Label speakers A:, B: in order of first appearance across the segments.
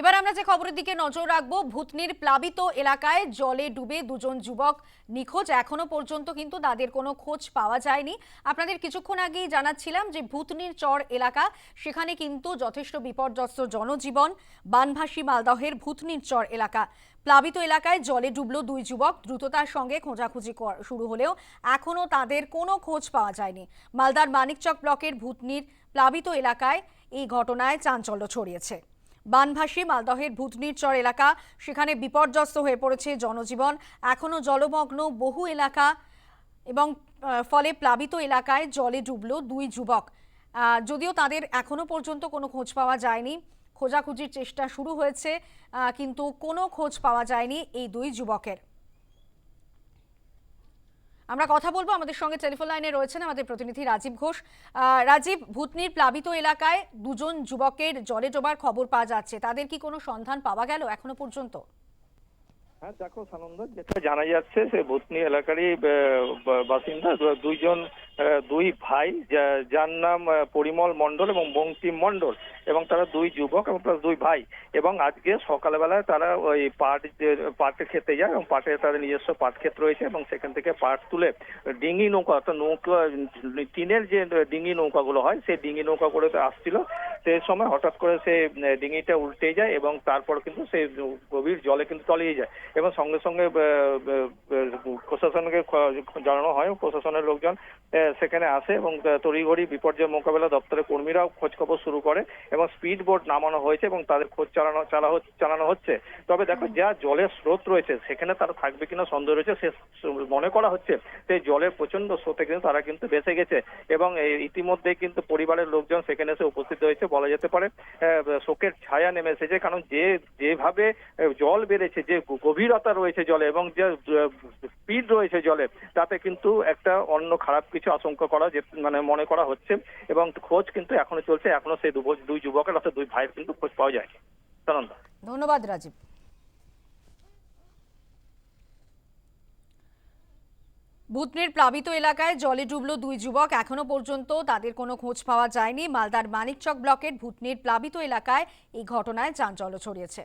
A: এবার আমরা যে খবরের দিকে নজর রাখবো, ভূতনির প্লাবিত এলাকায় জলে ডুবে দুজন যুবক নিখোঁজ। এখনো পর্যন্ত কিন্তু তাদের কোনো খোঁজ পাওয়া যায়নি। আপনাদের কিছুক্ষণ আগেই জানাচ্ছিলাম যে ভূতনির চর এলাকা, সেখানে কিন্তু যথেষ্ট বিপর্যস্ত জনজীবন। বানভাসী মালদহের ভূতনির চর এলাকা, প্লাবিত এলাকায় জলে ডুবলো দুই যুবক। দ্রুততার সঙ্গে খোঁজাখুঁজি শুরু হলেও এখনো তাদের কোনো খোঁজ পাওয়া যায়নি। মালদার মানিকচক ব্লকের ভূতনির প্লাবিত এলাকায় এই ঘটনায় চাঞ্চল্য ছড়িয়েছে। বানভাসী মালদহের ভূতনির চর এলাকা, সেখানে বিপর্যস্ত হয়ে পড়েছে জনজীবন। এখনো জলমগ্ন বহু এলাকা এবং ফলে প্লাবিত এলাকায় জলে ডুবলো দুই যুবক। যদিও তাদের এখনো পর্যন্ত কোনো খোঁজ পাওয়া যায়নি। খোঁজাখুঁজির চেষ্টা শুরু হয়েছে, কিন্তু কোনো খোঁজ পাওয়া যায়নি এই দুই যুবকের। আমরা কথা বলবো, আমাদের সঙ্গে টেলিফোন লাইনে রয়েছেন আমাদের প্রতিনিধি রাজীব ঘোষ। রাজীব, ভূতনির প্লাবিত এলাকায় দুজন যুবকের জলে ডোবার খবর পাওয়া যাচ্ছে, তাদের কি কোনো সন্ধান পাওয়া গেল এখনো পর্যন্ত?
B: হ্যাঁ দেখো সানন্দ, যেটা জানা যাচ্ছে সে ভূতনি এলাকারই বাসিন্দা দুই ভাই, যার নাম পরিমল মণ্ডল এবং বঙ্কিম মণ্ডল, এবং তারা দুই যুবক এবং প্লাস দুই ভাই। এবং আজকে সকালবেলায় তারা ওই পাটে খেতে যায় এবং পাটে তাদের নিজস্ব পাট ক্ষেত রয়েছে এবং সেখান থেকে পাট তুলে ডিঙি নৌকা, অর্থাৎ নৌকা টিনের যে ডিঙি নৌকাগুলো হয় সেই ডিঙি নৌকা করে আসছিল। সেই সময় হঠাৎ করে সেই ডিঙিটা উল্টে যায় এবং তারপর কিন্তু সেই গভীর জলে কিন্তু তলিয়ে যায় এবং সঙ্গে সঙ্গে প্রশাসনকে জানানো হয়। প্রশাসনের লোকজন সেখানে আসে এবং তড়িঘড়ি বিপর্যয় মোকাবেলা দপ্তরের কর্মীরাও খোঁজ খবর শুরু করে এবং স্পিড বোট নামানো হয়েছে এবং তাদের খোঁজ চালানো হচ্ছে। তবে দেখো, যা জলের স্রোত রয়েছে সেখানে তারা থাকবে কিনা সন্দেহ রয়েছে। সে মনে করা হচ্ছে সেই জলের প্রচন্ড স্রোতে কিন্তু তারা কিন্তু ভেসে গেছে এবং ইতিমধ্যে কিন্তু পরিবারের লোকজন সেখানে এসে উপস্থিত হয়েছে। বলা যেতে পারে শোকের ছায়া নেমে এসেছে, কারণ যেভাবে জল বেড়েছে, যে গভীরতা রয়েছে জলে এবং যে স্পিড রয়েছে জলে, তাতে কিন্তু একটা অন্য খারাপ কিছু আশঙ্কা করা মনে করা হচ্ছে এবং খোঁজ কিন্তু এখনো চলছে। এখনো সেই দুই যুবকের অর্থাৎ দুই ভাইয়ের কিন্তু খোঁজ পাওয়া যায়নি।
A: ধন্যবাদ রাজীব। ভূতনির প্লাবিত এলাকায় জলে ডুবলো দুই যুবক, এখনো পর্যন্ত তাদের কোনো খোঁজ পাওয়া যায়নি। মালদার মানিকচক ব্লকের ভূতনির প্লাবিত এলাকায় এই ঘটনায় চাঞ্চল্য ছড়িয়েছে।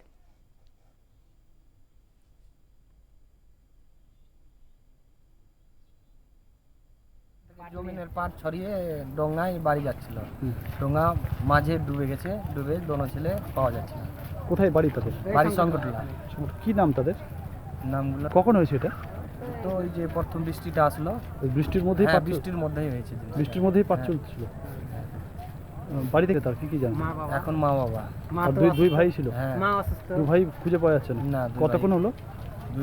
C: জমিনের পাট ছড়িয়ে ডোঙ্গায় বাড়ি যাচ্ছিল, ডোঙ্গা মাঝে ডুবে গেছে, ডুবে দোনো ছেলে পাওয়া যাচ্ছে না।
D: কোথায় বাড়ি তাদের?
C: বাড়ি সংকটলা।
D: কি নাম তাদের?
C: নামগুলো
D: কখন হয়েছে এটা?
C: তো ওই যে প্রথম বৃষ্টিটা আসলো,
D: ওই বৃষ্টির মধ্যেই?
C: হ্যাঁ, বৃষ্টির মধ্যেই হয়েছে।
D: বৃষ্টির মধ্যেই পাট চলছিল। বাড়ি থেকে তার কি কি জানেন?
C: এখন মা বাবা
D: আর দুই ভাই ছিল?
C: হ্যাঁ,
D: দুই ভাই খুঁজে পাওয়া যাচ্ছে
C: না।
D: কতক্ষণ হলো?
C: 2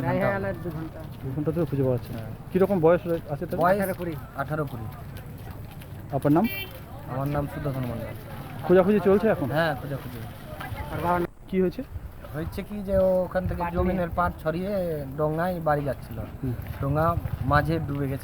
C: ঘন্টা।
D: 2 ঘন্টা ধরে খুঁজে পাওয়া যাচ্ছে না। কিরকম বয়স আছে তার?
C: বয়স 18-20।
D: আপনার নাম?
C: আমার নাম সুদর্শন মন্ডল।
D: খোঁজাখুঁজি চলছে এখন?
C: হ্যাঁ, খোঁজাখুঁজি।
D: কি হয়েছে?
C: হয়েছে কি যে ওখান থেকে জমিনের পাট ছড়িয়ে ডোঙ্গায় বাড়ি যাচ্ছিল, ডোঙ্গা মাঝে ডুবে গেছে।